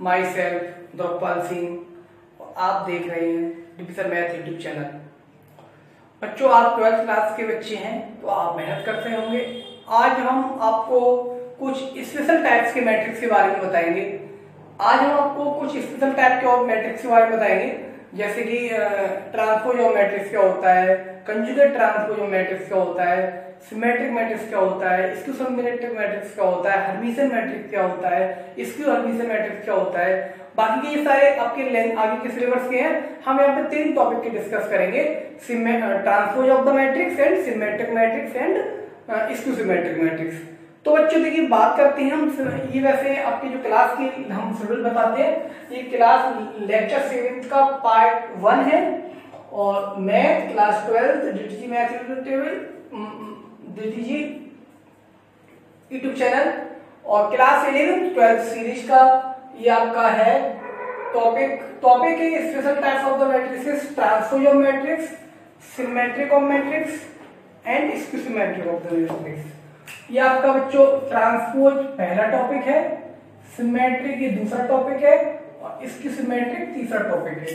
My self Draupad Singh और आप देख रहे हैं डिविजन मैथ यूट्यूब चैनल। बच्चों, आप 12th क्लास के बच्चे हैं तो आप मेहनत करते होंगे। आज हम आपको कुछ स्पेशल टाइप्स के मैट्रिक्स के बारे में बताएंगे। आज हम आपको कुछ स्पेशल टाइप के और मैट्रिक्स के बारे में बताएंगे, जैसे कि ट्रांसपोज ऑफ मैट्रिक्स क्या होता है, कंजुगेट ट्रांसपोज ऑफ मैट्रिक्स क्या होता है, सिमेट्रिक मैट्रिक्स क्या होता है, स्क्यू सिमेट्रिक मैट्रिक्स क्या होता है, हर्मिटियन मैट्रिक्स क्या होता है, स्क्यू हर्मिटियन मैट्रिक्स क्या होता है। बाकी के ये सारे आपके आगे के सिलेबस के हैं। हम यहाँ पे 3 टॉपिक के डिस्कस करेंगे, transpose of the matrix and symmetric matrix and skew symmetric matrix. तो बच्चों देखिए, बात करते हैं हम ये वैसे आपकी जो क्लास की हम शेड्यूल बताते हैं। ये क्लास लेक्चर 7 का पार्ट 1 है और math class 12 DTG math DTG YouTube channel और क्लास 11 12 सीरीज का ये आपका है टॉपिक है special types of the matrix, transpose of matrix, symmetric of matrix and skew symmetric of the matrix. ये आपका बच्चों ट्रांसपोज पहला टॉपिक है, सिमेट्रिक ये दूसरा टॉपिक है और इसकी सिमेट्रिक तीसरा टॉपिक है।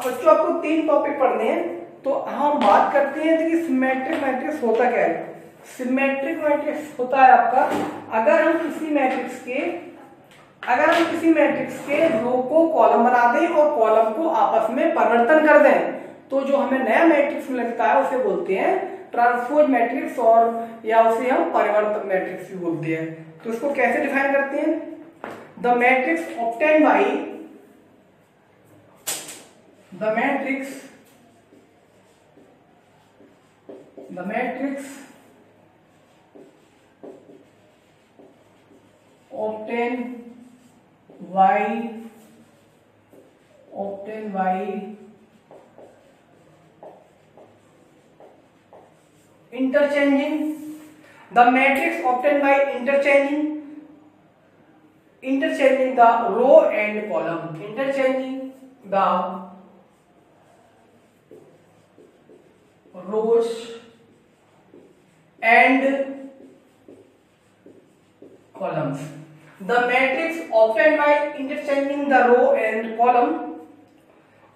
बच्चों आपको 3 टॉपिक पढ़ने हैं तो हम बात करते हैं कि सिमेट्रिक मैट्रिक्स होता क्या है। सिमेट्रिक मैट्रिक्स होता है आपका अगर हम किसी मैट्रिक्स के रो को कॉलम बना दें और कॉलम को आपस में परिवर्तन कर दें तो जो हमें नया मैट्रिक्स मिलता है उसे बोलते हैं ट्रांसपोज मैट्रिक्स और या उसे हम परिवर्तन मैट्रिक्स भी बोलते हैं। तो इसको कैसे डिफाइन करते हैं? The matrix obtain by the matrix obtained by interchanging the matrix obtained by interchanging the row and column, interchanging the rows and columns. The matrix obtained by interchanging the row and column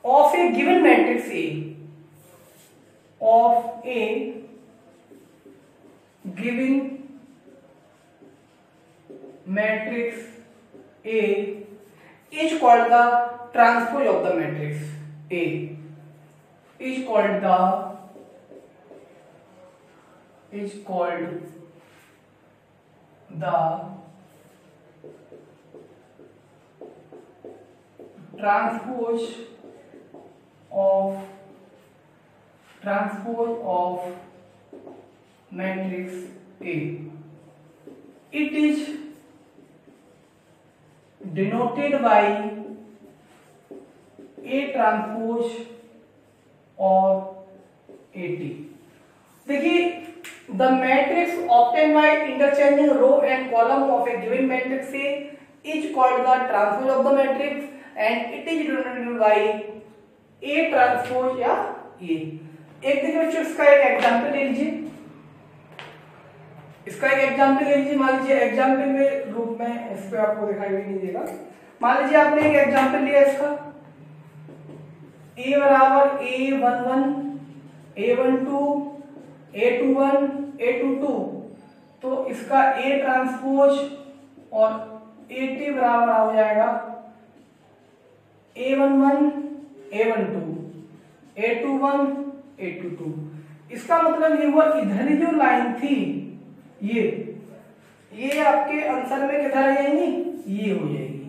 of a given matrix A is called the transpose of the matrix A, is called the transpose of matrix A. It is denoted by A transpose or AT. देखिए, the matrix obtained by interchanging row and column of a given matrix A is called the transpose of the matrix and it is denoted by A transpose या A। एक देखिए बच्चों, इसका एक example ले लीजिए। मान लीजिए एग्जांपल में रूप में इस पे आपको दिखाई भी नहीं देगा। मान लीजिए आपने एक एग्जांपल लिया इसका A बराबर A11 A12 A21 A22, तो इसका A ट्रांसपोज और AT बराबर हो जाएगा A11 A12 A21 A22। इसका मतलब ये हुआ इधर जो लाइन थी ये आपके आंसर में किधर आ जाएंगी, ये हो जाएगी।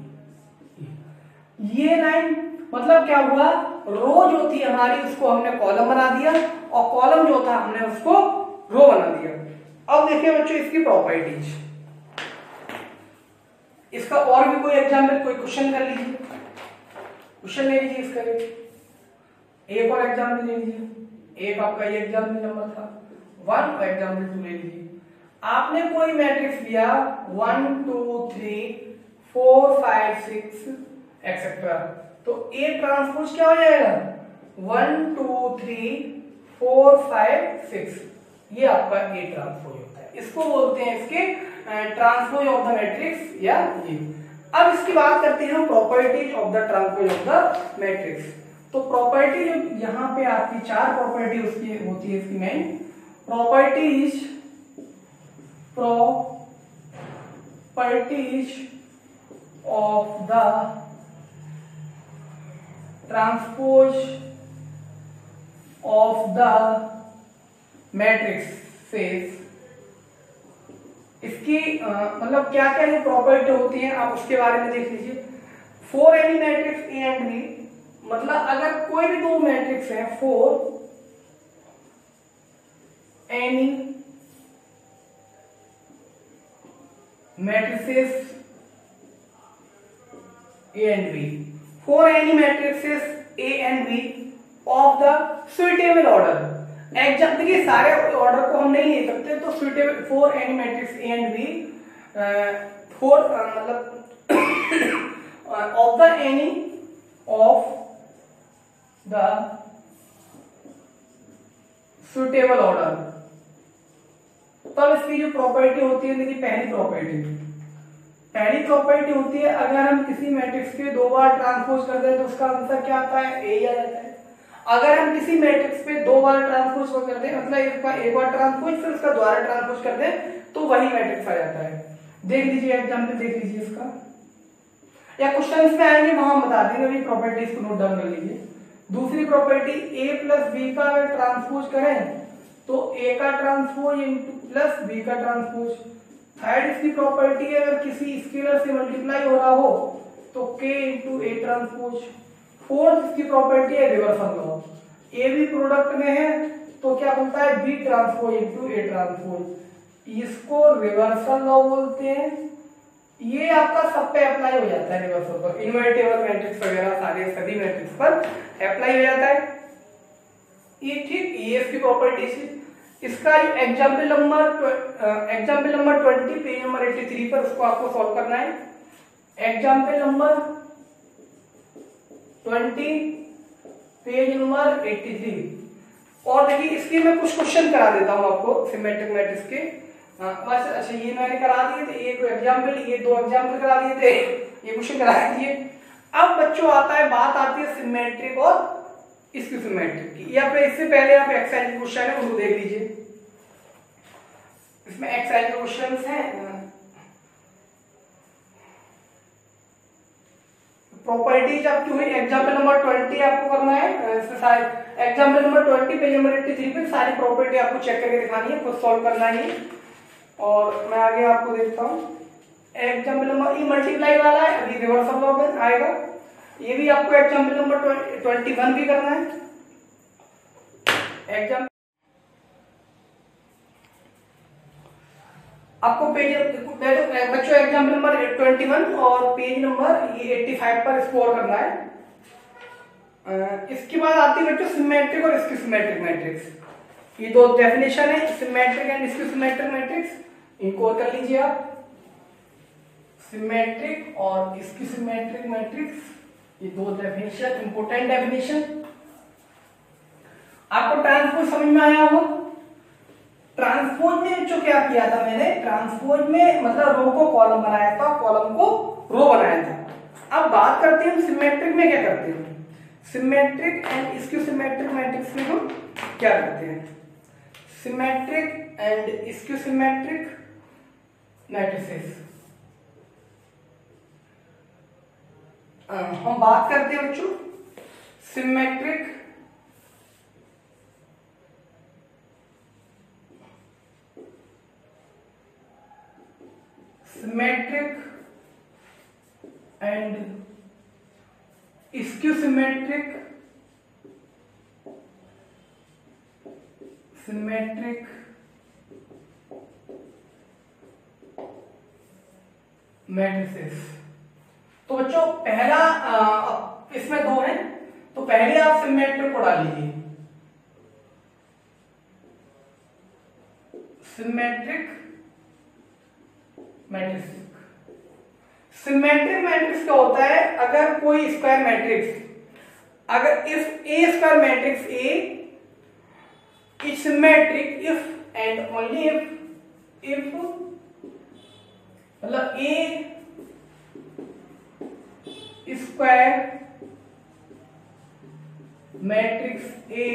ये लाइन मतलब क्या हुआ, रो जो थी हमारी उसको हमने कॉलम बना दिया और कॉलम जो था हमने उसको रो बना दिया। अब देखिए बच्चों इसकी प्रॉपर्टीज, इसका और भी कोई एग्जांपल, कोई क्वेश्चन कर लीजिए, क्वेश्चन ले लीजिए इसका एक और एग्जांपल ले लीजिए। एक आपका ये एग्जांपल नंबर था 1 और एग्जांपल 2 ले लीजिए। आपने कोई मैट्रिक्स लिया 1 2 3 4 5 6 एक्सेट्रा, तो A ट्रांसपोज क्या हो जाएगा 1 2 3 4 5 6, ये आपका A ट्रांसपोज होता है। इसको बोलते हैं इसके ट्रांसपोज ऑफ द मैट्रिक्स या ये। अब इसकी बात करते हैं हम properties of the transpose of the matrix. तो प्रॉपर्टी जो यहाँ पे आपकी 4 प्रॉपर्टी उसकी होती है, इसकी main properties of the transpose of the matrixes. इसकी मतलब क्या क्या ये प्रॉपर्टी होती है आप उसके बारे में देख लीजिए। For any matrix A and B, मतलब अगर कोई भी दो मैट्रिक्स है, for any matrices A and B, for any matrices A and B of the suitable order. Exam देखिए सारे ऑर्डर को हम नहीं ले सकते, तो suitable for any matrix A and B for मतलब of the any of the suitable order. तब इसकी जो प्रॉपर्टी होती है, देखिए पहली प्रॉपर्टी होती है अगर हम किसी मैट्रिक्स के 2 बार ट्रांसपोज कर दें तो उसका आंसर क्या आता है, ए ही आ जाता है। अगर हम किसी मैट्रिक्स पे 2 बार ट्रांसपोज कर दें, मतलब एक बार ट्रांसपोज फिर उसका दोबारा ट्रांसपोज कर दें तो वही मैट्रिक्स आ जाता है। देख लीजिए एग्जाम्पल, देख लीजिए इसका, या क्वेश्चन में आएंगे वहां बता देंगे, अभी प्रॉपर्टीज को नोट डाउन कर लीजिए। दूसरी प्रॉपर्टी ए प्लस बी का अगर ट्रांसपोज करें तो ए का ट्रांसपोज इंटू प्लस बी का ट्रांसपोज। थर्ड इसकी प्रॉपर्टी है अगर किसी स्केलर से मल्टीप्लाई हो रहा हो तो k into A transpose. Fourth इसकी प्रॉपर्टी है रिवर्सल लॉ, ए भी प्रोडक्ट में है तो क्या बनता है, B transpose into A transpose. इसको रिवर्सल लॉ बोलते हैं। ये आपका सब पे अप्लाई हो जाता है, रिवर्सल पर, इनवर्टेबल मैट्रिक्स वगैरह सारे सभी मैट्रिक्स पर अप्लाई हो जाता है ये, ठीक। ये इसकी प्रॉपर्टी। इसका जो एग्जाम्पल नंबर 20 पेज नंबर 83 पर उसको आपको सॉल्व करना है। Example number 20 page number 83। और देखिए इसके मैं कुछ क्वेश्चन करा देता हूं आपको सिमेट्रिक मैट्रिक्स के। बस अच्छा ये मैंने करा दिए थे, एक एग्जाम्पल, ये 2 एग्जाम्पल करा दिए थे, ये क्वेश्चन करा दिए। अब बच्चों बात आती है सिमेट्रिक और इसकी सिमेट्रिक की, या फिर इससे पहले आप एक्सरसाइज के क्वेश्चन है उनको देख लीजिए। इसमें एक्सरसाइज के क्वेश्चंस हैं। प्रॉपर्टीज आपकी हुई, एग्जाम्पल नंबर 20 आपको करना है। एग्जाम्पल नंबर 20 पेज नंबर 83 पे सारी प्रॉपर्टी आपको चेक करके दिखानी है, खुद सॉल्व करना है। और मैं आगे आपको देखता हूँ। एग्जाम्पल नंबर, ये मल्टीप्लाई वाला है, अभी रिवर्सल लॉ में आएगा। ये भी आपको एग्जाम्पल नंबर 21 भी करना है। एग्जाम्पल आपको पेज बच्चों एग्जाम्पल नंबर 21 और पेज नंबर ये 85 पर स्कोर करना है। इसके बाद आती है बच्चों सिमेट्रिक और इसकी सिमेट्रिक मैट्रिक्स। ये 2 डेफिनेशन है, सिमेट्रिक एंड इसकी सिमेट्रिक मैट्रिक्स, इनको कर लीजिए आप। सिमेट्रिक और इसकी सिमेट्रिक मैट्रिक्स, ये 2 डेफिनेशन, इंपोर्टेंट डेफिनेशन। आपको ट्रांसपोज समझ में आया होगा। ट्रांसपोज में जो क्या किया था मैंने, ट्रांसपोज में मतलब रो को कॉलम बनाया था, कॉलम को रो बनाया था। अब बात करते हैं सिमेट्रिक में क्या करते हैं। सिमेट्रिक एंड इसकी सिमेट्रिक मैट्रिक्स में हम क्या करते हैं, सिमेट्रिक एंड इसकी सिमेट्रिक मैट्रिसेस हम बात करते हैं बच्चों सिमेट्रिक एंड इसकी सिमेट्रिक मैट्रिसेस। तो बच्चों पहला इसमें 2 हैं, तो पहले आप सिमेट्रिक को डाल लीजिए। सिमेट्रिक मैट्रिक्स, सिमेट्रिक मैट्रिक्स क्या होता है, अगर कोई स्क्वायर मैट्रिक्स, अगर if a square matrix A is symmetric if and only if मतलब a square matrix A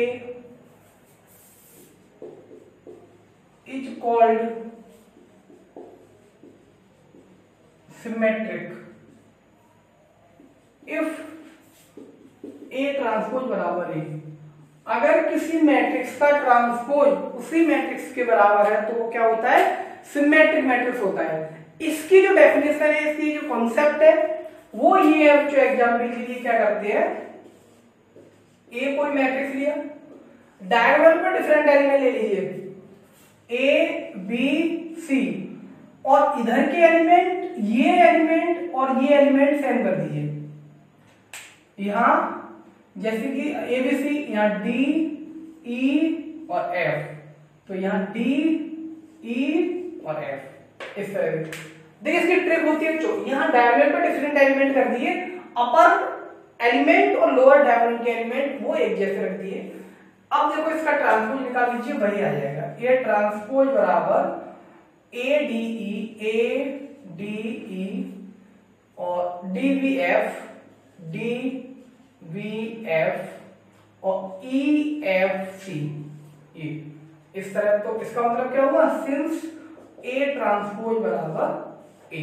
is called symmetric if A transpose बराबर ए। अगर किसी मैट्रिक्स का ट्रांसपोज उसी मैट्रिक्स के बराबर है तो वो क्या होता है, सिमेट्रिक मैट्रिक्स होता है। इसकी जो डेफिनेशन है, इसकी जो कॉन्सेप्ट है वो ये है। जो एग्जाम्पल के लिए क्या करते हैं, ए कोई मैट्रिक्स लिया, डायगोनल पर डिफरेंट एलिमेंट ले लीजिए ए बी सी, और इधर के एलिमेंट, ये एलिमेंट और ये एलिमेंट सेम कर दीजिए। यहां जैसे कि ए बी सी, यहां डी ई और एफ, तो यहां डी ई और एफ, इस तरह से। देखिए इसकी ट्रिक होती है, यहां डायगोनल पर डिफरेंट एलिमेंट कर दिए, अपर एलिमेंट और लोअर डायगोनल के एलिमेंट वो एक जैसे रख दिए। अब देखो इसका ट्रांसपोज निकाल लीजिए, वही आ जाएगा। ये ट्रांसपोज बराबर ए डी ई और डी वी एफ और ई एफ सी, इस तरह। तो इसका मतलब क्या होगा, सिंस ए ट्रांसपोज बराबर ए,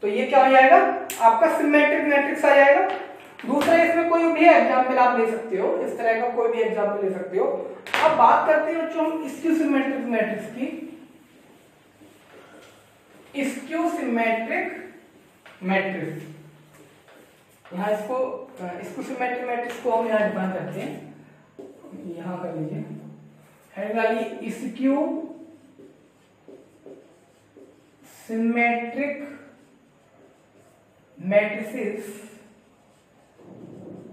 तो ये क्या हो जाएगा, आपका सिमेट्रिक मैट्रिक्स आ जाएगा। दूसरा, इसमें कोई भी एग्जाम्पल आप ले सकते हो, इस तरह का कोई भी एग्जाम्पल ले सकते हो। अब बात करते हैं बच्चों हम स्क्यू सिमेट्रिक मैट्रिक्स की। स्क्यू सिमेट्रिक मैट्रिक्स, यहाँ इसको स्क्यू सिमेट्रिक मैट्रिक्स को हम यहाँ डिफाइन करते हैं, यहाँ कर लीजिए हेडिंग वाली, skew symmetric matrices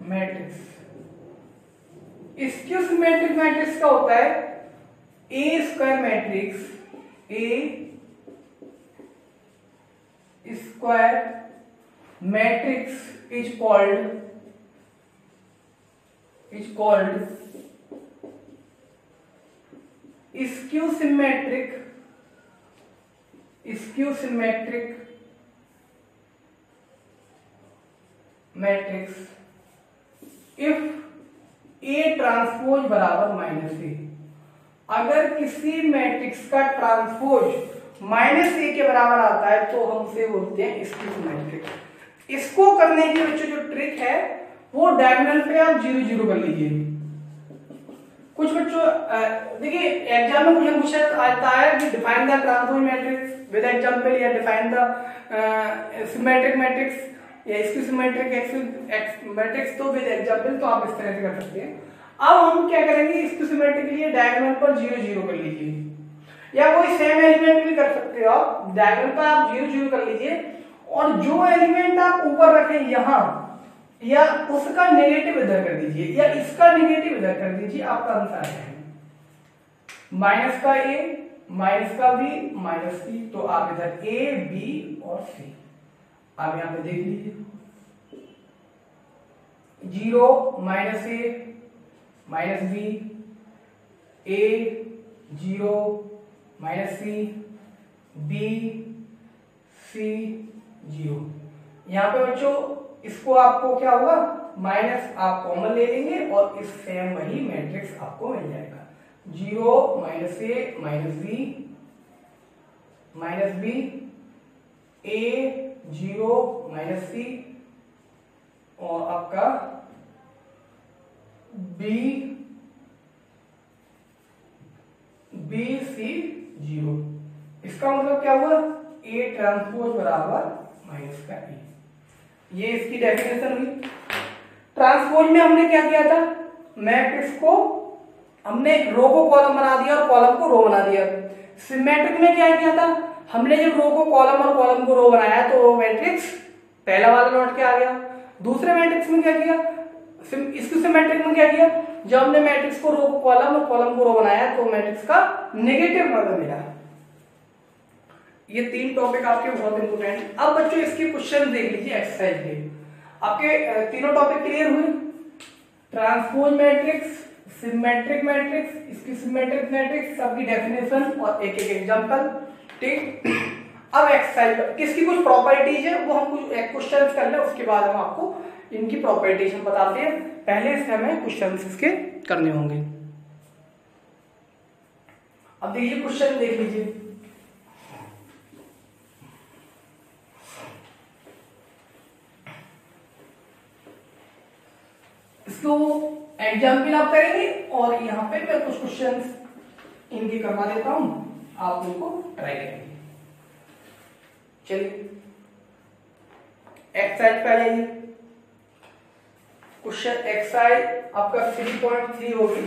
matrix. Skew symmetric matrix का होता है a square matrix, a square matrix is called skew symmetric matrix if A transpose बराबर माइनस ए। अगर किसी मैट्रिक्स का ट्रांसपोज माइनस ए के बराबर आता है तो हम उसे बोलते हैं स्क्यू सिमेट्रिक। इसको करने की बच्चों जो ट्रिक है वो डायगोनल पे आप 0 0 कर लीजिए। कुछ बच्चों देखिए एग्जाम में मुझे पूछा आता है कि define the transpose matrix with example या डिफाइन द सिमेट्रिक मैट्रिक्स या स्क्यू सिमेट्रिक मैट्रिक्स, तो विद एग्जांपल, तो आप इस तरह से कर सकते हैं। अब हम क्या करेंगे, स्क्यू सिमेट्रिक के लिए डायगोनल पर 0 0 कर लीजिए, या कोई सेम एलिमेंट भी कर सकते हो आप। डायगोनल पर आप 0 0 कर लीजिए और जो एलिमेंट आप ऊपर रखें यहां, या उसका नेगेटिव इधर कर दीजिए, या इसका नेगेटिव इधर कर दीजिए। आपका आंसर है माइनस का ए, माइनस का बी, माइनस सी, तो आप इधर ए बी और सी आप यहां पे देख लीजिए। 0 माइनस ए माइनस बी, ए 0 माइनस सी, बी सी 0। यहां पे बच्चों इसको आपको क्या होगा, माइनस आप कॉमन ले लेंगे और इस सेम वही मैट्रिक्स आपको मिल जाएगा। 0 माइनस ए माइनस बी, ए 0 माइनस सी, और आपका बी सी 0। इसका मतलब क्या हुआ, ए ट्रांसपोज बराबर माइनस का ए। ये इसकी डेफिनेशन हुई। ट्रांसपोज में हमने क्या किया था, मैट्रिक्स को हमने रो को कॉलम बना दिया और कॉलम को रो बना दिया। सिमेट्रिक में क्या किया था, हमने जब रो को कॉलम और कॉलम को रो बनाया तो मैट्रिक्स पहला वाला लौट के आ गया। दूसरे मैट्रिक्स में क्या किया, इसको सिमेट्रिक में क्या किया, जब हमने मैट्रिक्स को रो को कॉलम और कॉलम को रो बनाया तो मैट्रिक्स का नेगेटिव वर्ग मिला। ये 3 टॉपिक आपके बहुत इंपोर्टेंट। अब बच्चों इसके क्वेश्चन देख लीजिए एक्सरसाइज के। आपके तीनों टॉपिक क्लियर हुए, ट्रांसपोज मैट्रिक्स, सिमेट्रिक मैट्रिक्स, इसकी सिमेट्रिक मैट्रिक्स, सबकी डेफिनेशन और एक एक एग्जांपल। ठीक, अब एक्सरसाइज किसकी कुछ प्रॉपर्टीज है वो हम कुछ क्वेश्चन कर ले, उसके बाद हम आपको इनकी प्रॉपर्टीज हम बताते हैं। पहले इससे हमें क्वेश्चन इसके करने होंगे। अब देखिए क्वेश्चन देख लीजिए। इसको एग्जाम्पल आप करेंगे और यहाँ पे मैं कुछ क्वेश्चंस इनके करवा देता हूं, आप उनको ट्राई करेंगे। चलिए एक्सरसाइज पे आ जाइए। क्वेश्चन एक्सरसाइज आपका 3.3 होगी।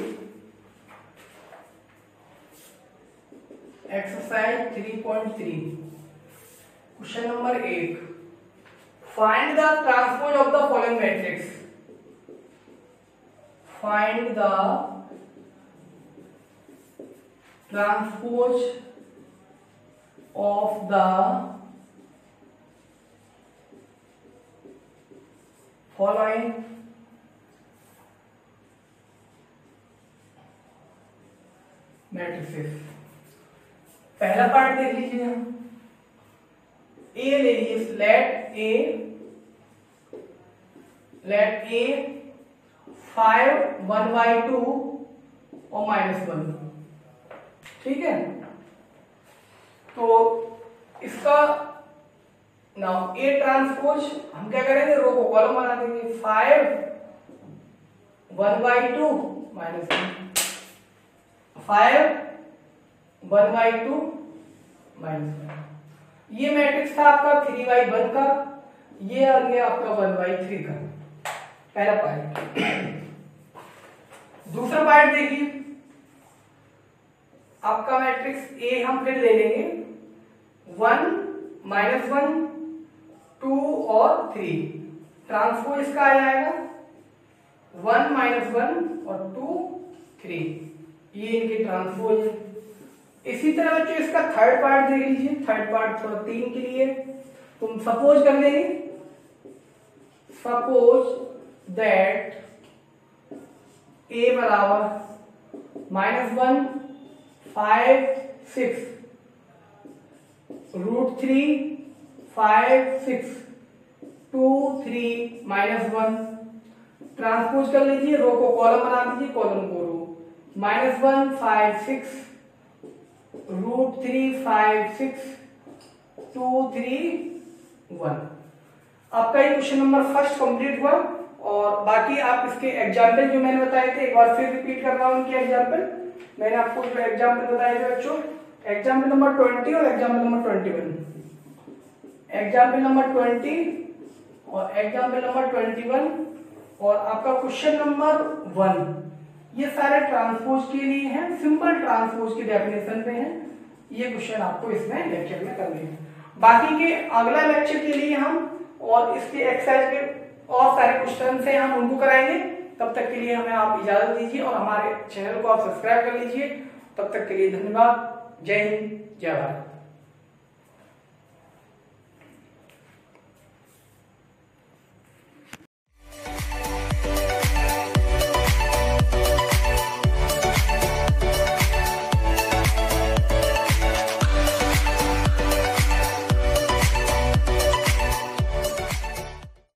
Exercise 3.3 question number 1, find the transpose of the following matrix. Find the transpose of the following matrices. पहला पार्ट देख लीजिए हम। ए ले लीजिए, लेट ए 5 1/2 और -1, ठीक है। तो इसका नाउ ए ट्रांसपोज हम क्या करेंगे, रो को कॉलम बना देंगे। 5 1/2 -1, 5 1/2 -1। ये मैट्रिक्स था आपका 3/1 का, ये आ गया आपका 1/3 का। पहला पार्ट। दूसरा पार्ट देखिए, आपका मैट्रिक्स ए हम फिर ले लेंगे 1 -1 2 और 3। ट्रांसपोज इसका आ जाएगा 1 -1 और 2 3। ये इनके ट्रांसपोज है। इसी तरह बच्चों इसका थर्ड पार्ट देख लीजिए। थर्ड पार्ट थोड़ा 3 के लिए तुम सपोज कर लेंगे, सपोज दैट ए बराबर -1 5 6 √3 5 6 2 3 -1। ट्रांसपोज कर लीजिए, रो को कॉलम बना दीजिए, कॉलम को रो। -1 5 6 √3 5 6 2 3 1। आपका ये क्वेश्चन नंबर फर्स्ट कंप्लीट हुआ। और बाकी आप इसके एग्जाम्पल जो मैंने बताए थे, एक बार फिर रिपीट कर रहा हूं उनके एग्जाम्पल। मैंने आपको जो एग्जाम्पल बताए थे बच्चों, एग्जाम्पल नंबर 20 और एग्जाम्पल नंबर 21। एग्जाम्पल नंबर 20 और एग्जाम्पल नंबर 21 और आपका क्वेश्चन नंबर 1, ये सारे ट्रांसपोज के लिए हैं, सिंपल ट्रांसपोज की डेफिनेशन में है। ये क्वेश्चन आपको इसमें लेक्चर में करने हैं। बाकी के अगला लेक्चर के लिए हम और इसके एक्सरसाइज के और सारे क्वेश्चन से हम उनको कराएंगे। तब तक के लिए हमें आप इजाजत दीजिए और हमारे चैनल को आप सब्सक्राइब कर लीजिए। तब तक के लिए धन्यवाद। जय हिंद, जय भारत।